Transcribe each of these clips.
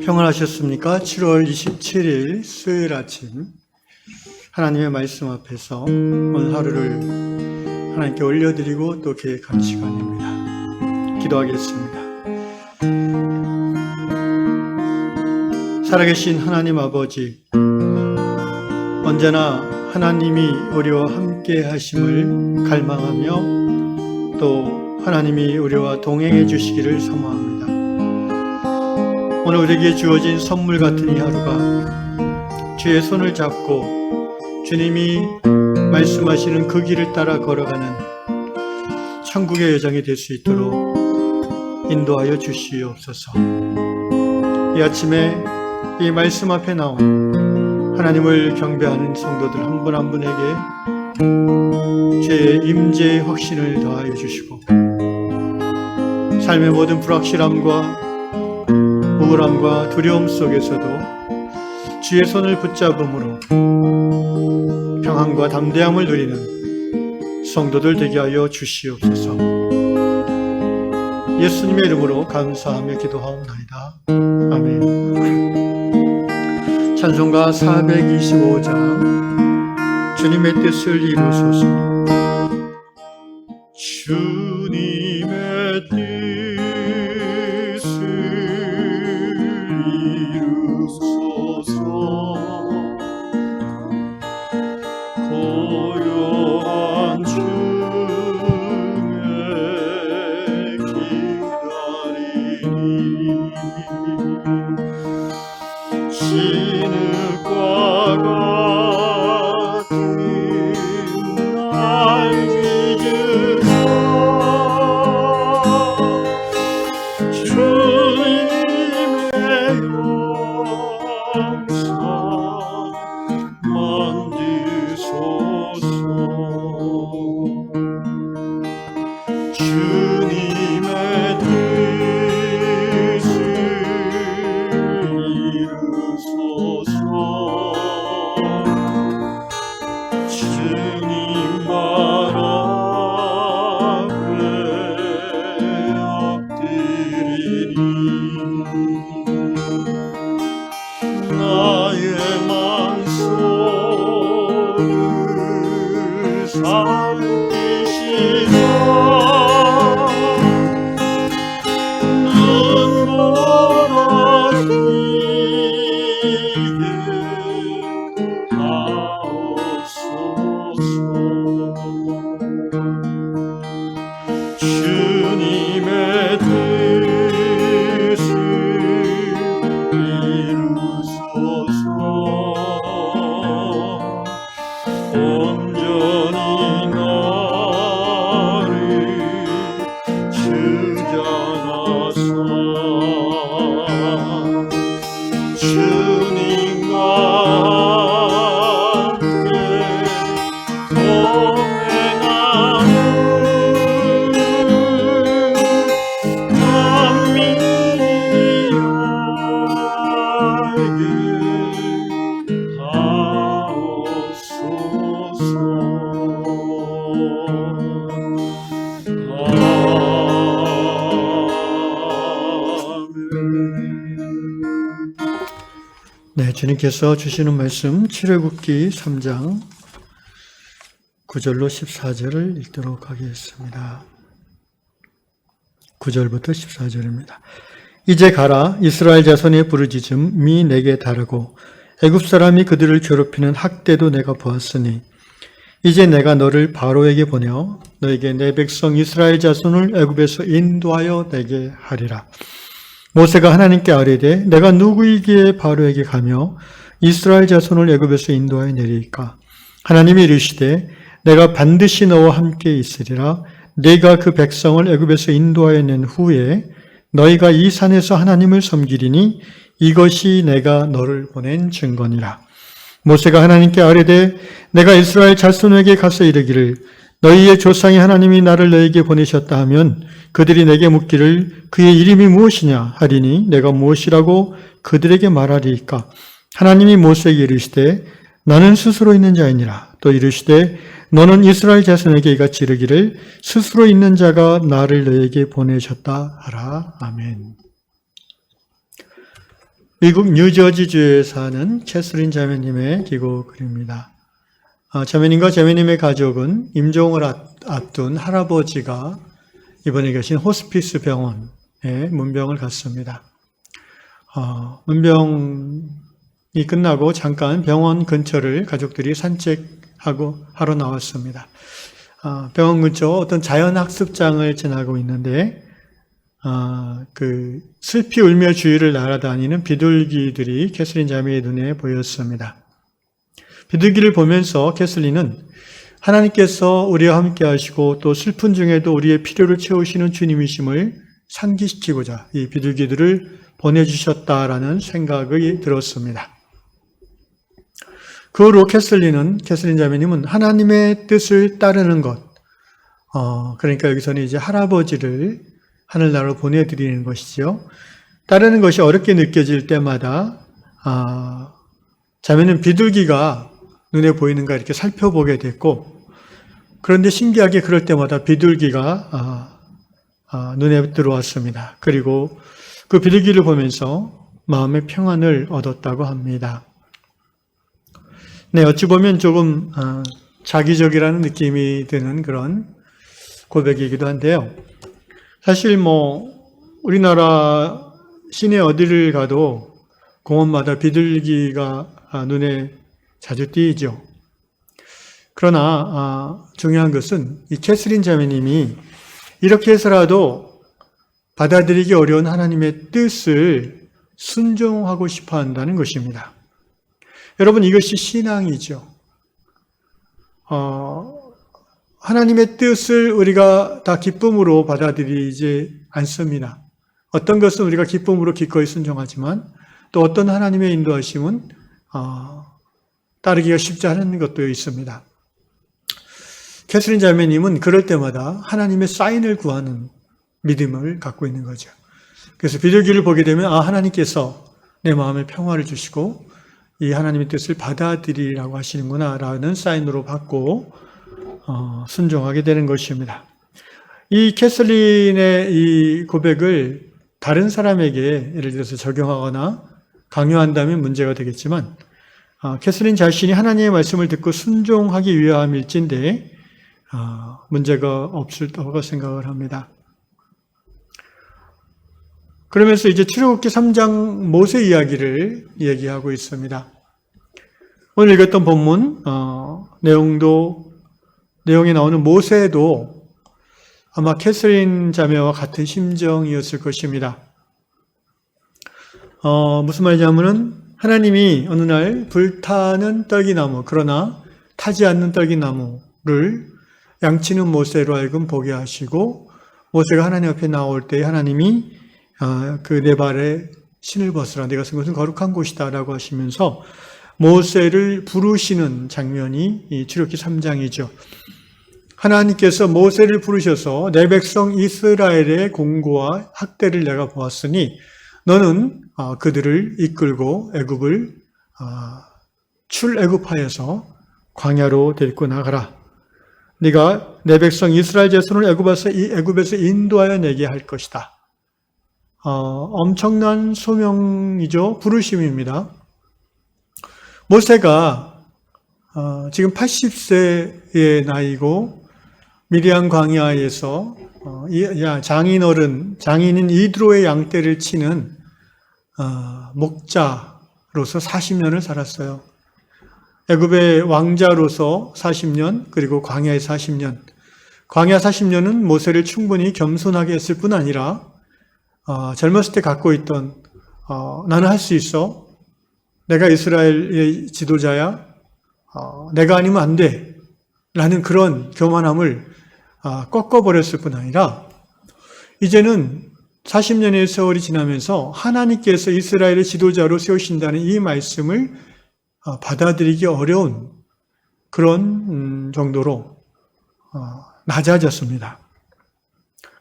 평안하셨습니까? 7월 27일 수요일 아침 하나님의 말씀 앞에서 오늘 하루를 하나님께 올려드리고 또 계획하는 시간입니다. 기도하겠습니다. 살아계신 하나님 아버지, 언제나 하나님이 우리와 함께 하심을 갈망하며 또 하나님이 우리와 동행해 주시기를 사모합니다. 오늘 우리에게 주어진 선물 같은 이 하루가 주의 손을 잡고 주님이 말씀하시는 그 길을 따라 걸어가는 천국의 여정이 될 수 있도록 인도하여 주시옵소서. 이 아침에 이 말씀 앞에 나온 하나님을 경배하는 성도들 한 분 한 분에게 주의 임재의 확신을 더하여 주시고 삶의 모든 불확실함과 우울함과 두려움 속에서도 주의 손을 붙잡음으로 평안과 담대함을 누리는 성도들 되게 하여 주시옵소서. 예수님의 이름으로 감사하며 기도하옵나이다. 아멘. 찬송가 425장 주님의 뜻을 이루소서. 주님의 뜻을 이루소서. 고요한 중에 기다리니 진흙과 같은 날 빚으사 주님의 영상 만드소서. 주님의 뜻을 이루소서. 주님만 앞에 엎드리니 나의 만소를 살피시고 주님의 뜻을 이루소서. 온전히 나를 주장하사 주님과 함께 동행하는 네, 주님께서 주시는 말씀 출애굽기 3장 9절로 14절을 읽도록 하겠습니다. 9절부터 14절입니다. 이제 가라. 이스라엘 자손의 부르짖음이 내게 다르고 애굽 사람이 그들을 괴롭히는 학대도 내가 보았으니 이제 내가 너를 바로에게 보내어 너에게 내 백성 이스라엘 자손을 애굽에서 인도하여 내게 하리라. 모세가 하나님께 아뢰되 내가 누구이기에 바로에게 가며 이스라엘 자손을 애굽에서 인도하여 내리까? 하나님이 이르시되 내가 반드시 너와 함께 있으리라. 네가 그 백성을 애굽에서 인도하여 낸 후에 너희가 이 산에서 하나님을 섬기리니 이것이 내가 너를 보낸 증거니라. 모세가 하나님께 아뢰되 내가 이스라엘 자손에게 가서 이르기를 너희의 조상의 하나님이 나를 너희에게 보내셨다 하면 그들이 내게 묻기를 그의 이름이 무엇이냐 하리니 내가 무엇이라고 그들에게 말하리이까? 하나님이 모세에게 이르시되 나는 스스로 있는 자이니라. 또 이르시되 너는 이스라엘 자손에게 이같이 이르기를 스스로 있는 자가 나를 너희에게 보내셨다 하라. 아멘. 미국 뉴저지주에 사는 캐서린 자매님의 기고글입니다. 자매님과 자매님의 가족은 임종을 앞둔 할아버지가 이번에 계신 호스피스 병원에 문병을 갔습니다. 문병이 끝나고 잠깐 병원 근처를 가족들이 하러 나왔습니다. 병원 근처 어떤 자연학습장을 지나고 있는데 그 슬피 울며 주위를 날아다니는 비둘기들이 캐슬린 자매의 눈에 보였습니다. 비둘기를 보면서 캐슬린은 하나님께서 우리와 함께 하시고 또 슬픈 중에도 우리의 필요를 채우시는 주님이심을 상기시키고자 이 비둘기들을 보내주셨다라는 생각이 들었습니다. 그 후로 캐슬린 자매님은 하나님의 뜻을 따르는 것, 그러니까 여기서는 이제 할아버지를 하늘나라로 보내드리는 것이죠. 따르는 것이 어렵게 느껴질 때마다 자매는 비둘기가 눈에 보이는가 이렇게 살펴보게 됐고, 그런데 신기하게 그럴 때마다 비둘기가 눈에 들어왔습니다. 그리고 그 비둘기를 보면서 마음의 평안을 얻었다고 합니다. 네, 어찌 보면 조금 자기적이라는 느낌이 드는 그런 고백이기도 한데요. 사실 우리나라 시내 어디를 가도 공원마다 비둘기가 눈에 자주 띄죠. 그러나 중요한 것은 이 캐슬린 자매님이 이렇게 해서라도 받아들이기 어려운 하나님의 뜻을 순종하고 싶어 한다는 것입니다. 여러분, 이것이 신앙이죠. 하나님의 뜻을 우리가 다 기쁨으로 받아들이지 않습니다. 어떤 것은 우리가 기쁨으로 기꺼이 순종하지만 또 어떤 하나님의 인도하심은 따르기가 쉽지 않은 것도 있습니다. 캐슬린 자매님은 그럴 때마다 하나님의 사인을 구하는 믿음을 갖고 있는 거죠. 그래서 비둘기를 보게 되면 하나님께서 내 마음에 평화를 주시고 이 하나님의 뜻을 받아들이라고 하시는구나 라는 사인으로 받고 순종하게 되는 것입니다. 이 캐슬린의 이 고백을 다른 사람에게 예를 들어서 적용하거나 강요한다면 문제가 되겠지만 캐슬린 자신이 하나님의 말씀을 듣고 순종하기 위함일진데 문제가 없을 거라고 생각을 합니다. 그러면서 이제 출애굽기 3장 모세 이야기를 얘기하고 있습니다. 오늘 읽었던 본문 내용에 나오는 모세도 아마 캐슬린 자매와 같은 심정이었을 것입니다. 무슨 말이냐면은 하나님이 어느 날 불타는 떨기나무, 그러나 타지 않는 떨기나무를 양치는 모세로 하여금 보게 하시고 모세가 하나님 앞에 나올 때 하나님이 그 내 발에 신을 벗으라, 내가 쓴 것은 거룩한 곳이다 라고 하시면서 모세를 부르시는 장면이 이 출애굽기 3장이죠. 하나님께서 모세를 부르셔서 내 백성 이스라엘의 공고와 학대를 내가 보았으니 너는 그들을 이끌고 애굽을 출애굽하여서 광야로 데리고 나가라. 네가 내 백성 이스라엘 자손을 애굽에서 인도하여 내게 할 것이다. 엄청난 소명이죠. 부르심입니다. 모세가 지금 80세의 나이고 미디안 광야에서 장인인 이드로의 양떼를 치는 목자로서 40년을 살았어요. 애굽의 왕자로서 40년, 그리고 광야의 40년. 광야 40년은 모세를 충분히 겸손하게 했을 뿐 아니라 젊었을 때 갖고 있던 나는 할 수 있어, 내가 이스라엘의 지도자야, 내가 아니면 안 돼 라는 그런 교만함을 꺾어버렸을 뿐 아니라 이제는 40년의 세월이 지나면서 하나님께서 이스라엘의 지도자로 세우신다는 이 말씀을 받아들이기 어려운 그런 정도로 낮아졌습니다.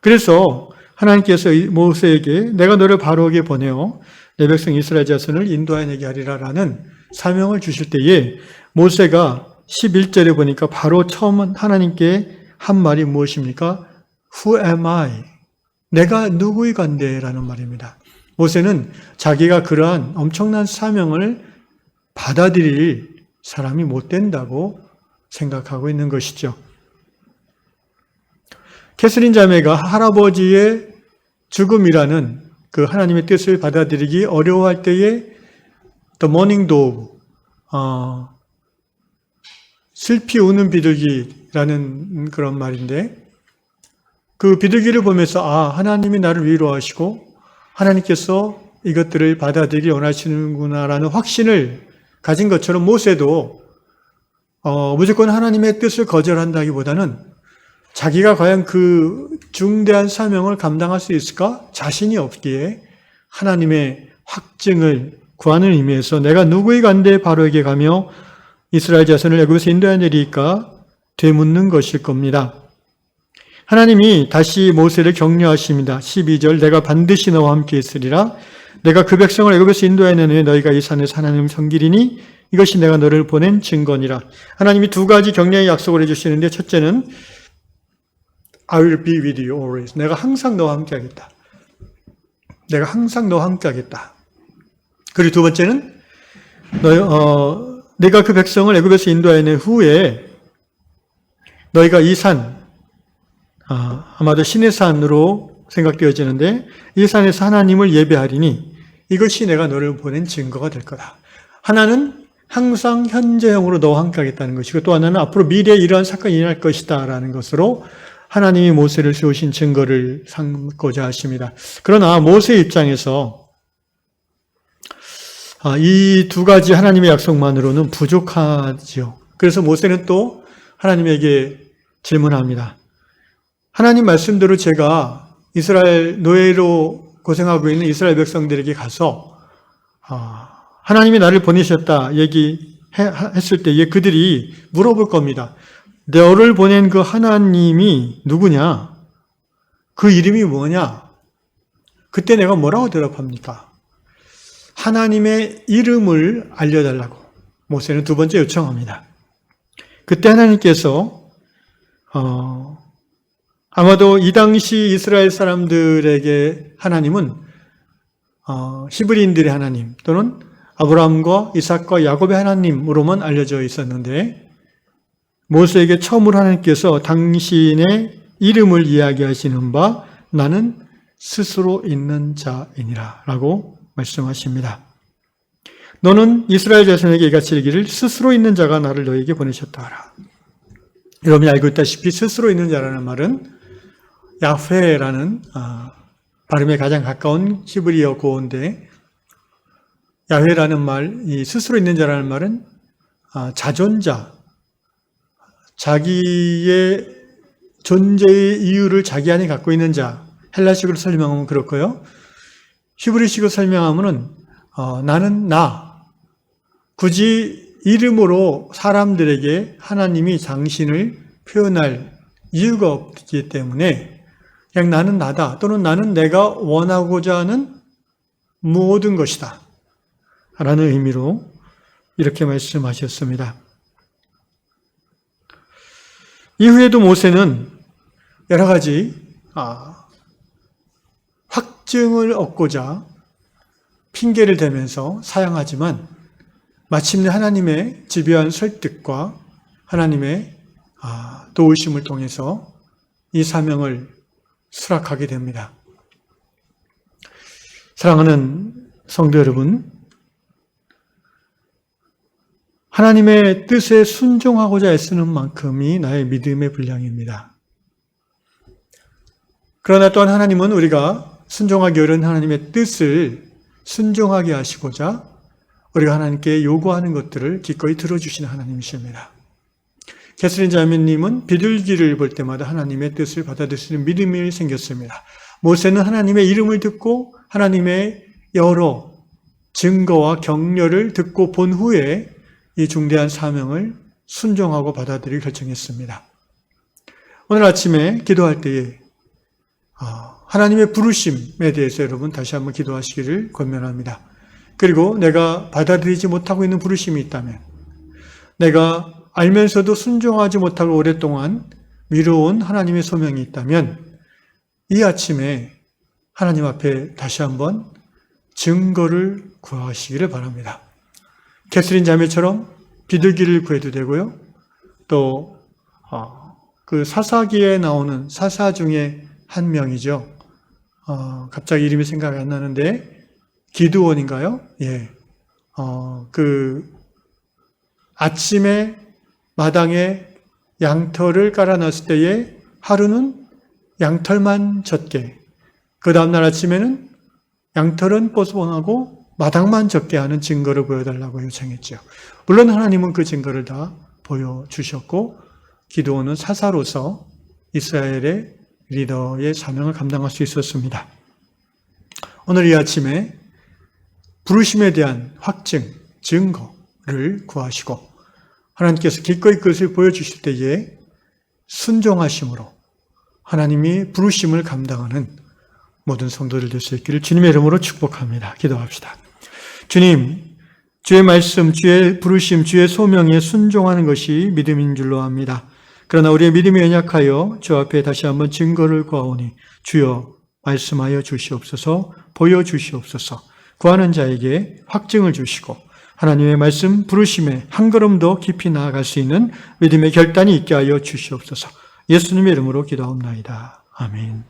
그래서 하나님께서 모세에게 내가 너를 바로에게 보내어 내 백성 이스라엘 자손을 인도하여 내게 하리라라는 사명을 주실 때에 모세가 11절에 보니까 바로 처음 하나님께 한 말이 무엇입니까? Who am I? 내가 누구이간데? 라는 말입니다. 모세는 자기가 그러한 엄청난 사명을 받아들일 사람이 못 된다고 생각하고 있는 것이죠. 캐서린 자매가 할아버지의 죽음이라는 그 하나님의 뜻을 받아들이기 어려워할 때에 The Morning Dove, 슬피 우는 비둘기라는 그런 말인데, 그 비둘기를 보면서 하나님이 나를 위로하시고 하나님께서 이것들을 받아들이기 원하시는구나라는 확신을 가진 것처럼 모세도 무조건 하나님의 뜻을 거절한다기보다는 자기가 과연 그 중대한 사명을 감당할 수 있을까? 자신이 없기에 하나님의 확증을 구하는 의미에서 내가 누구의 간대 바로에게 가며 이스라엘 자손을 애굽에서 인도하내리까 되묻는 것일 겁니다. 하나님이 다시 모세를 격려하십니다. 12절 내가 반드시 너와 함께 있으리라. 내가 그 백성을 애굽에서 인도하내는 너희가 이 산에서 하나님을 섬기리니 이것이 내가 너를 보낸 증거니라. 하나님이 두 가지 격려의 약속을 해주시는데 첫째는 I will be with you always. 내가 항상 너와 함께 하겠다. 내가 항상 너와 함께 하겠다. 그리고 두 번째는 내가 그 백성을 애굽에서 인도하낸 후에 너희가 이 산, 아마도 신의 산으로 생각되어지는데 이 산에서 하나님을 예배하리니 이것이 내가 너를 보낸 증거가 될 거다. 하나는 항상 현재형으로 너와 함께 하겠다는 것이고 또 하나는 앞으로 미래에 이러한 사건이 일어날 것이다 라는 것으로 하나님이 모세를 세우신 증거를 삼고자 하십니다. 그러나 모세의 입장에서 이 두 가지 하나님의 약속만으로는 부족하지요. 그래서 모세는 또 하나님에게 질문합니다. 하나님 말씀대로 제가 이스라엘 노예로 고생하고 있는 이스라엘 백성들에게 가서 하나님이 나를 보내셨다 얘기했을 때에 그들이 물어볼 겁니다. 너를 보낸 그 하나님이 누구냐? 그 이름이 뭐냐? 그때 내가 뭐라고 대답합니까? 하나님의 이름을 알려달라고 모세는 두 번째 요청합니다. 그때 하나님께서 아마도 이 당시 이스라엘 사람들에게 하나님은 히브리인들의 하나님 또는 아브라함과 이삭과 야곱의 하나님으로만 알려져 있었는데 모세에게 처음으로 하나님께서 당신의 이름을 이야기하시는 바 나는 스스로 있는 자이니라 라고 말씀하십니다. 너는 이스라엘 자손에게 이같이 이르기를 스스로 있는 자가 나를 너에게 보내셨다 하라. 여러분이 알고 있다시피 스스로 있는 자라는 말은 야훼라는 발음에 가장 가까운 히브리어 구어인데 야훼라는 말, 이 스스로 있는 자라는 말은 자존자, 자기의 존재의 이유를 자기 안에 갖고 있는 자, 헬라식으로 설명하면 그렇고요. 히브리식으로 설명하면은 나는 나, 굳이 이름으로 사람들에게 하나님이 당신을 표현할 이유가 없기 때문에 그냥 나는 나다 또는 나는 내가 원하고자 하는 모든 것이다 라는 의미로 이렇게 말씀하셨습니다. 이후에도 모세는 여러 가지 확증을 얻고자 핑계를 대면서 사양하지만 마침내 하나님의 집요한 설득과 하나님의 도우심을 통해서 이 사명을 수락하게 됩니다. 사랑하는 성도 여러분, 하나님의 뜻에 순종하고자 애쓰는 만큼이 나의 믿음의 분량입니다. 그러나 또한 하나님은 우리가 순종하기 어려운 하나님의 뜻을 순종하게 하시고자 우리가 하나님께 요구하는 것들을 기꺼이 들어주시는 하나님이십니다. 캐서린 자매님은 비둘기를 볼 때마다 하나님의 뜻을 받아들이는 믿음이 생겼습니다. 모세는 하나님의 이름을 듣고 하나님의 여러 증거와 격려를 듣고 본 후에 이 중대한 사명을 순종하고 받아들이기 결정했습니다. 오늘 아침에 기도할 때에 하나님의 부르심에 대해서 여러분 다시 한번 기도하시기를 권면합니다. 그리고 내가 받아들이지 못하고 있는 부르심이 있다면, 내가 알면서도 순종하지 못하고 오랫동안 미뤄온 하나님의 소명이 있다면 이 아침에 하나님 앞에 다시 한번 증거를 구하시기를 바랍니다. 캐스린 자매처럼 비둘기를 구해도 되고요. 또 그 사사기에 나오는 사사 중에 한 명이죠. 갑자기 이름이 생각이 안 나는데 기드온인가요? 예. 그 아침에 마당에 양털을 깔아놨을 때에 하루는 양털만 젖게, 그 다음날 아침에는 양털은 뽀송하고 마당만 젖게 하는 증거를 보여달라고 요청했죠. 물론 하나님은 그 증거를 다 보여주셨고 기드온은 사사로서 이스라엘의 리더의 사명을 감당할 수 있었습니다. 오늘 이 아침에 부르심에 대한 확증, 증거를 구하시고 하나님께서 기꺼이 그것을 보여주실 때에 순종하심으로 하나님이 부르심을 감당하는 모든 성도들 될 수 있기를 주님의 이름으로 축복합니다. 기도합시다. 주님, 주의 말씀, 주의 부르심, 주의 소명에 순종하는 것이 믿음인 줄로 압니다. 그러나 우리의 믿음이 연약하여 주 앞에 다시 한번 증거를 구하오니 주여 말씀하여 주시옵소서, 보여주시옵소서. 구하는 자에게 확증을 주시고 하나님의 말씀 부르심에 한 걸음 더 깊이 나아갈 수 있는 믿음의 결단이 있게 하여 주시옵소서. 예수님의 이름으로 기도하옵나이다. 아멘.